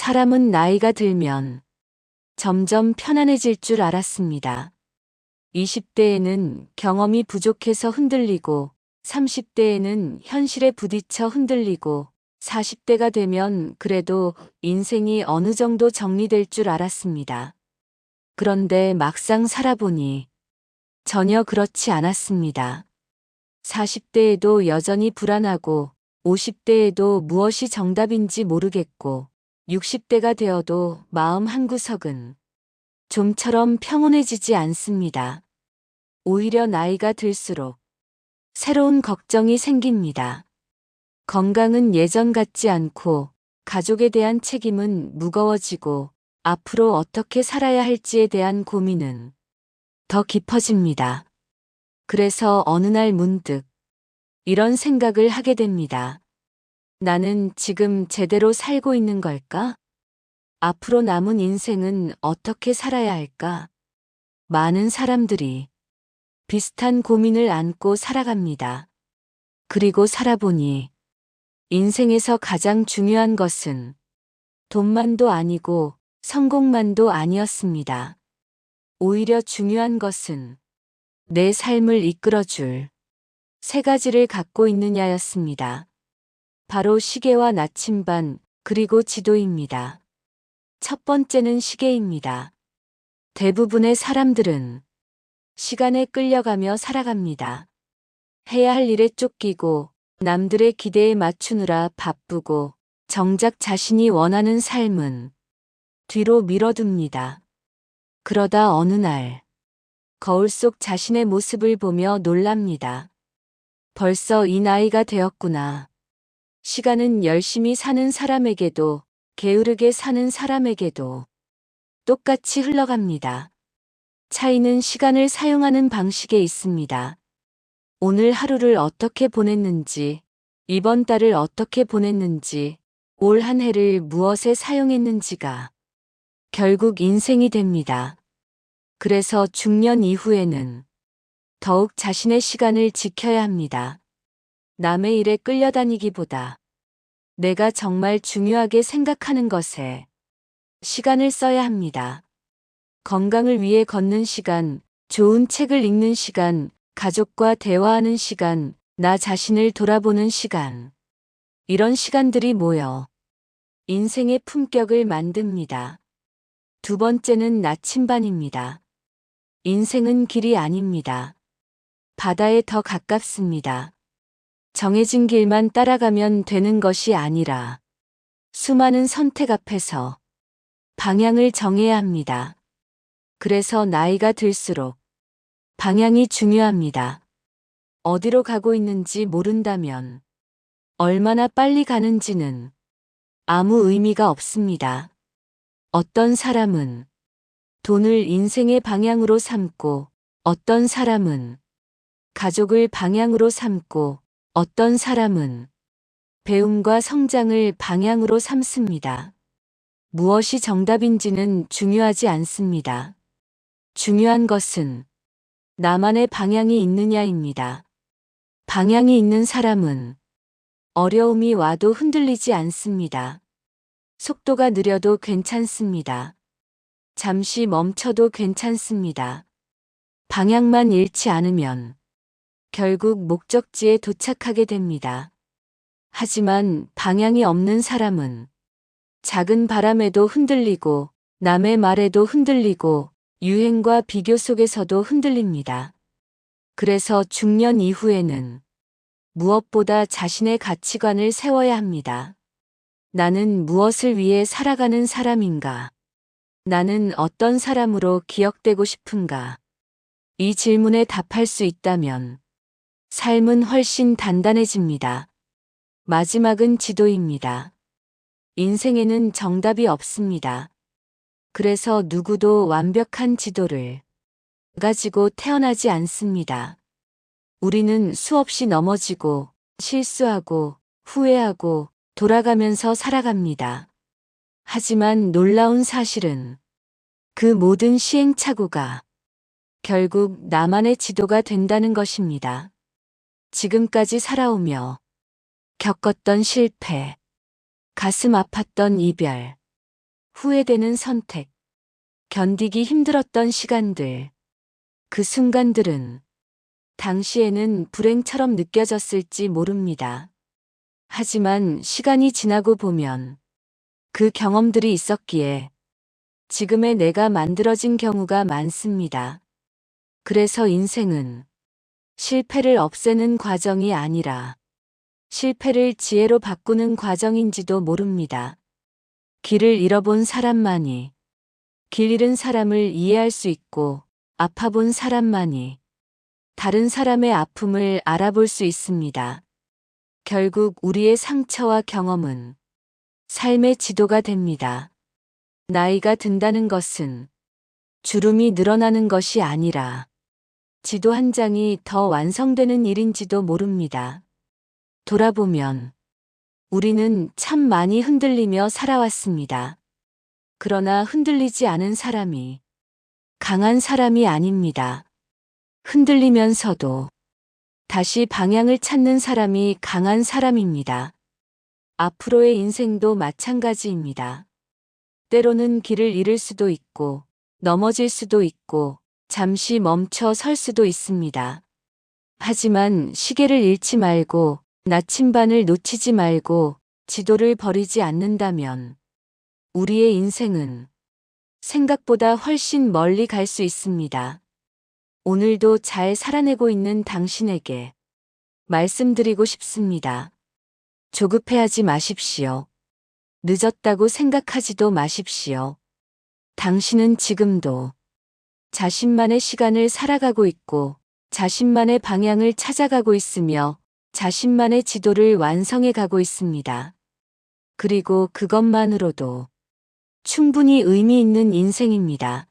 사람은 나이가 들면 점점 편안해질 줄 알았습니다. 20대에는 경험이 부족해서 흔들리고, 30대에는 현실에 부딪혀 흔들리고, 40대가 되면 그래도 인생이 어느 정도 정리될 줄 알았습니다. 그런데 막상 살아보니 전혀 그렇지 않았습니다. 40대에도 여전히 불안하고, 50대에도 무엇이 정답인지 모르겠고, 60대가 되어도 마음 한구석은 좀처럼 평온해지지 않습니다. 오히려 나이가 들수록 새로운 걱정이 생깁니다. 건강은 예전 같지 않고, 가족에 대한 책임은 무거워지고, 앞으로 어떻게 살아야 할지에 대한 고민은 더 깊어집니다. 그래서 어느 날 문득 이런 생각을 하게 됩니다. 나는 지금 제대로 살고 있는 걸까? 앞으로 남은 인생은 어떻게 살아야 할까? 많은 사람들이 비슷한 고민을 안고 살아갑니다. 그리고 살아보니 인생에서 가장 중요한 것은 돈만도 아니고 성공만도 아니었습니다. 오히려 중요한 것은 내 삶을 이끌어줄 세 가지를 갖고 있느냐였습니다. 바로 시계와 나침반, 그리고 지도입니다. 첫 번째는 시계입니다. 대부분의 사람들은 시간에 끌려가며 살아갑니다. 해야 할 일에 쫓기고, 남들의 기대에 맞추느라 바쁘고, 정작 자신이 원하는 삶은 뒤로 미뤄둡니다. 그러다 어느 날, 거울 속 자신의 모습을 보며 놀랍니다. 벌써 이 나이가 되었구나. 시간은 열심히 사는 사람에게도, 게으르게 사는 사람에게도 똑같이 흘러갑니다. 차이는 시간을 사용하는 방식에 있습니다. 오늘 하루를 어떻게 보냈는지, 이번 달을 어떻게 보냈는지, 올 한 해를 무엇에 사용했는지가 결국 인생이 됩니다. 그래서 중년 이후에는 더욱 자신의 시간을 지켜야 합니다. 남의 일에 끌려다니기보다 내가 정말 중요하게 생각하는 것에 시간을 써야 합니다. 건강을 위해 걷는 시간, 좋은 책을 읽는 시간, 가족과 대화하는 시간, 나 자신을 돌아보는 시간. 이런 시간들이 모여 인생의 품격을 만듭니다. 두 번째는 나침반입니다. 인생은 길이 아닙니다. 바다에 더 가깝습니다. 정해진 길만 따라가면 되는 것이 아니라 수많은 선택 앞에서 방향을 정해야 합니다. 그래서 나이가 들수록 방향이 중요합니다. 어디로 가고 있는지 모른다면 얼마나 빨리 가는지는 아무 의미가 없습니다. 어떤 사람은 돈을 인생의 방향으로 삼고, 어떤 사람은 가족을 방향으로 삼고, 어떤 사람은 배움과 성장을 방향으로 삼습니다. 무엇이 정답인지는 중요하지 않습니다. 중요한 것은 나만의 방향이 있느냐입니다. 방향이 있는 사람은 어려움이 와도 흔들리지 않습니다. 속도가 느려도 괜찮습니다. 잠시 멈춰도 괜찮습니다. 방향만 잃지 않으면 결국 목적지에 도착하게 됩니다. 하지만 방향이 없는 사람은 작은 바람에도 흔들리고, 남의 말에도 흔들리고, 유행과 비교 속에서도 흔들립니다. 그래서 중년 이후에는 무엇보다 자신의 가치관을 세워야 합니다. 나는 무엇을 위해 살아가는 사람인가? 나는 어떤 사람으로 기억되고 싶은가? 이 질문에 답할 수 있다면 삶은 훨씬 단단해집니다. 마지막은 지도입니다. 인생에는 정답이 없습니다. 그래서 누구도 완벽한 지도를 가지고 태어나지 않습니다. 우리는 수없이 넘어지고, 실수하고, 후회하고, 돌아가면서 살아갑니다. 하지만 놀라운 사실은 그 모든 시행착오가 결국 나만의 지도가 된다는 것입니다. 지금까지 살아오며 겪었던 실패, 가슴 아팠던 이별, 후회되는 선택, 견디기 힘들었던 시간들. 그 순간들은 당시에는 불행처럼 느껴졌을지 모릅니다. 하지만 시간이 지나고 보면 그 경험들이 있었기에 지금의 내가 만들어진 경우가 많습니다. 그래서 인생은 실패를 없애는 과정이 아니라 실패를 지혜로 바꾸는 과정인지도 모릅니다. 길을 잃어본 사람만이 길 잃은 사람을 이해할 수 있고 아파본 사람만이 다른 사람의 아픔을 알아볼 수 있습니다. 결국 우리의 상처와 경험은 삶의 지도가 됩니다. 나이가 든다는 것은 주름이 늘어나는 것이 아니라 지도 한 장이 더 완성되는 일인지도 모릅니다. 돌아보면 우리는 참 많이 흔들리며 살아왔습니다. 그러나 흔들리지 않은 사람이 강한 사람이 아닙니다. 흔들리면서도 다시 방향을 찾는 사람이 강한 사람입니다. 앞으로의 인생도 마찬가지입니다. 때로는 길을 잃을 수도 있고, 넘어질 수도 있고, 잠시 멈춰 설 수도 있습니다. 하지만 시계를 잃지 말고, 나침반을 놓치지 말고, 지도를 버리지 않는다면, 우리의 인생은 생각보다 훨씬 멀리 갈 수 있습니다. 오늘도 잘 살아내고 있는 당신에게 말씀드리고 싶습니다. 조급해하지 마십시오. 늦었다고 생각하지도 마십시오. 당신은 지금도 자신만의 시간을 살아가고 있고 자신만의 방향을 찾아가고 있으며 자신만의 지도를 완성해 가고 있습니다. 그리고 그것만으로도 충분히 의미 있는 인생입니다.